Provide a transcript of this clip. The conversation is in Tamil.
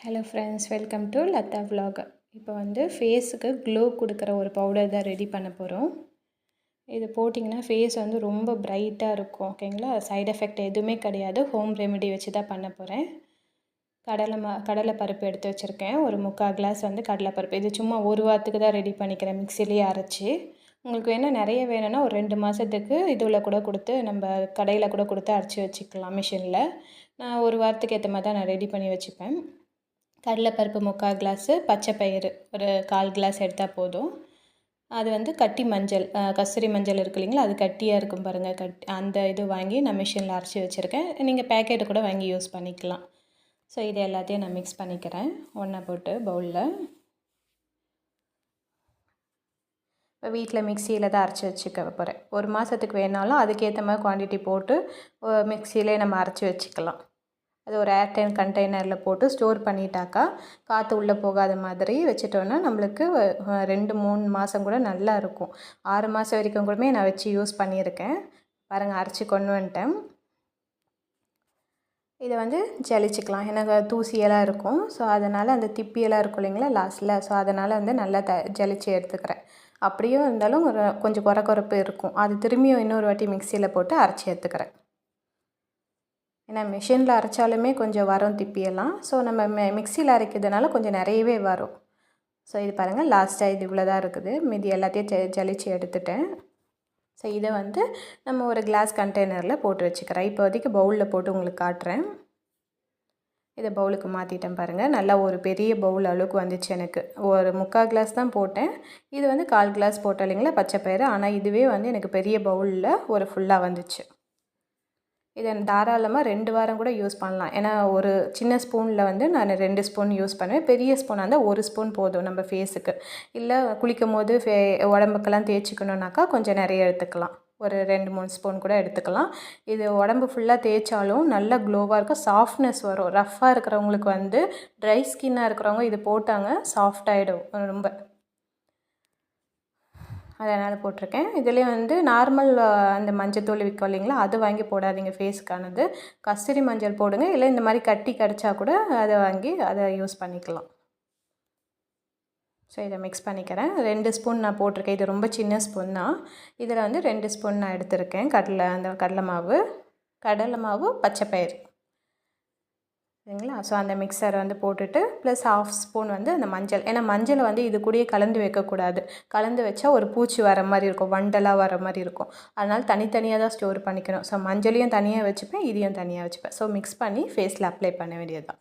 Hello friends, welcome to Latha vlog. இப்போ வந்து ஃபேஸுக்கு க்ளோ கொடுக்குற ஒரு பவுடர் தான் ரெடி பண்ண போகிறோம். இது போட்டிங்கன்னா ஃபேஸ் வந்து ரொம்ப பிரைட்டாக இருக்கும். ஓகேங்களா? சைட் எஃபெக்ட் எதுவுமே கிடையாது. ஹோம் ரெமெடி வச்சு தான் பண்ண போகிறேன். கடலைப்பருப்பு எடுத்து வச்சுருக்கேன். ஒரு 3/4 கிளாஸ் வந்து கடலைப்பருப்பு. இது சும்மா ஒரு வாரத்துக்கு தான் ரெடி பண்ணிக்கிறேன், மிக்சிலேயே அரைச்சி. உங்களுக்கு வேணால் நிறைய வேணும்னா ஒரு 2 மாதத்துக்கு இதில் கூட கொடுத்து நம்ம கடையில் கூட கொடுத்து அரைச்சி வச்சுக்கலாம் மிஷினில். நான் ஒரு வாரத்துக்கு ஏற்ற மாதிரி தான் நான் ரெடி பண்ணி வச்சுப்பேன். கடலைப்பருப்பு 3/4 கிளாஸு, பச்சை பயிறு ஒரு 1/4 கிளாஸ் எடுத்தால் போதும். அது வந்து கட்டி மஞ்சள், கஸ்தூரி மஞ்சள் இருக்குது இல்லைங்களா, அது கட்டியாக இருக்கும் பாருங்கள். அந்த இது வாங்கி நான் மிஷினில் அரைச்சி வச்சுருக்கேன். நீங்கள் பேக்கெட்டு கூட வாங்கி யூஸ் பண்ணிக்கலாம். ஸோ இது எல்லாத்தையும் நான் மிக்ஸ் பண்ணிக்கிறேன் ஒன்றா போட்டு பவுலில். இப்போ வீட்டில் மிக்சியில் தான் அரைச்சி வச்சுக்க போகிறேன். ஒரு மாதத்துக்கு வேணாலும் அதுக்கேற்ற மாதிரி குவான்டிட்டி போட்டு மிக்சியிலே நம்ம அரைச்சி வச்சுக்கலாம். அது ஒரு ஏர்டைன் கண்டெய்னரில் போட்டு ஸ்டோர் பண்ணிட்டாக்கா காற்று உள்ளே போகாத மாதிரி வச்சுட்டோன்னா நம்மளுக்கு 2-3 மாதம் கூட நல்லா இருக்கும். 6 மாதம் வரைக்கும் கூடமே நான் வச்சு யூஸ் பண்ணியிருக்கேன். பாருங்கள், அரைச்சி கொண்டு வந்துட்டேன். இதை வந்து ஜலிச்சிக்கலாம். எனக்கு தூசியெல்லாம் இருக்கும். ஸோ அதனால் அந்த திப்பியெல்லாம் இருக்கும் இல்லைங்களா லாஸ்ட்டில், ஸோ அதனால் வந்து நல்லா ஜலிச்சு எடுத்துக்கிறேன். அப்படியும் இருந்தாலும் கொஞ்சம் கொரகொரப்பு இருக்கும். அது திரும்பியும் இன்னொரு வாட்டி மிக்சியில் போட்டு அரைச்சி எடுத்துக்கிறேன். ஏன்னா மிஷினில் அரைச்சாலுமே கொஞ்சம் வரும் திப்பியெல்லாம். ஸோ நம்ம மிக்சியில் அரைக்கிறதுனால கொஞ்சம் நிறையவே வரும். ஸோ இது பாருங்கள், லாஸ்ட்டாக இது இவ்வளோ தான் இருக்குது. மீதி எல்லாத்தையும் ஜலிச்சு எடுத்துட்டேன். ஸோ இதை வந்து நம்ம ஒரு கிளாஸ் கண்டெய்னரில் போட்டு வச்சுக்கிறேன். இப்போதைக்கு பவுலில் போட்டு உங்களுக்கு காட்டுறேன். இதை பவுலுக்கு மாற்றிட்டேன் பாருங்கள். நல்லா ஒரு பெரிய பவுல் அளவுக்கு வந்துச்சு. எனக்கு ஒரு 3/4 கிளாஸ் தான் போட்டேன். இது வந்து 1/4 கிளாஸ் போட்டேன் இல்லைங்களா பச்சை பயிறு. ஆனால் இதுவே வந்து எனக்கு பெரிய பவுலில் ஒரு ஃபுல்லாக வந்துச்சு. இதை தாராளமாக 2 வாரம் கூட யூஸ் பண்ணலாம். ஏன்னா ஒரு சின்ன ஸ்பூனில் வந்து நான் 2 ஸ்பூன் யூஸ் பண்ணுவேன். பெரிய ஸ்பூனாக இருந்தால் 1 ஸ்பூன் போதும் நம்ம ஃபேஸுக்கு. இல்லை குளிக்கும் போது உடம்புக்கெல்லாம் தேய்ச்சிக்கணுன்னாக்கா கொஞ்சம் நிறைய எடுத்துக்கலாம். ஒரு 2-3 ஸ்பூன் கூட எடுத்துக்கலாம். இது உடம்பு ஃபுல்லாக தேய்ச்சாலும் நல்லா க்ளோவாக இருக்கும், சாஃப்ட்னஸ் வரும். ரஃப்பாக இருக்கிறவங்களுக்கு வந்து ட்ரை ஸ்கின்னாக இருக்கிறவங்க இது போட்டாங்க சாஃப்டாகிடும் ரொம்ப. அதனால் போட்டிருக்கேன். இதுலேயே வந்து நார்மல் அந்த மஞ்சத்தூள் விற்கும் இல்லைங்களா, அது வாங்கி போடாதீங்க ஃபேஸுக்கானது. கஸ்தூரி மஞ்சள் போடுங்க. இல்லை இந்த மாதிரி கட்டி கிடச்சா கூட அதை வாங்கி அதை யூஸ் பண்ணிக்கலாம். ஸோ இதை மிக்ஸ் பண்ணிக்கிறேன். 2 ஸ்பூன் நான் போட்டிருக்கேன். இது ரொம்ப சின்ன ஸ்பூன் தான். இதில் வந்து 2 ஸ்பூன் நான் எடுத்திருக்கேன். கடலை மாவு, பச்சை பயிறு சரிங்களா. ஸோ அந்த மிக்சரை வந்து போட்டுட்டு ப்ளஸ் 1/2 ஸ்பூன் வந்து அந்த மஞ்சள். ஏன்னா மஞ்சளை வந்து இது கூடயே கலந்து வைக்கக்கூடாது. கலந்து வச்சா ஒரு பூச்சி வர மாதிரி இருக்கும், வண்டலாக வர மாதிரி இருக்கும். அதனால் தனித்தனியாக தான் ஸ்டோர் பண்ணிக்கணும். ஸோ மஞ்சளையும் தனியாக வச்சுப்பேன், இதையும் தனியாக வச்சுப்பேன். ஸோ மிக்ஸ் பண்ணி ஃபேஸில் அப்ளை பண்ண வேண்டியது தான்.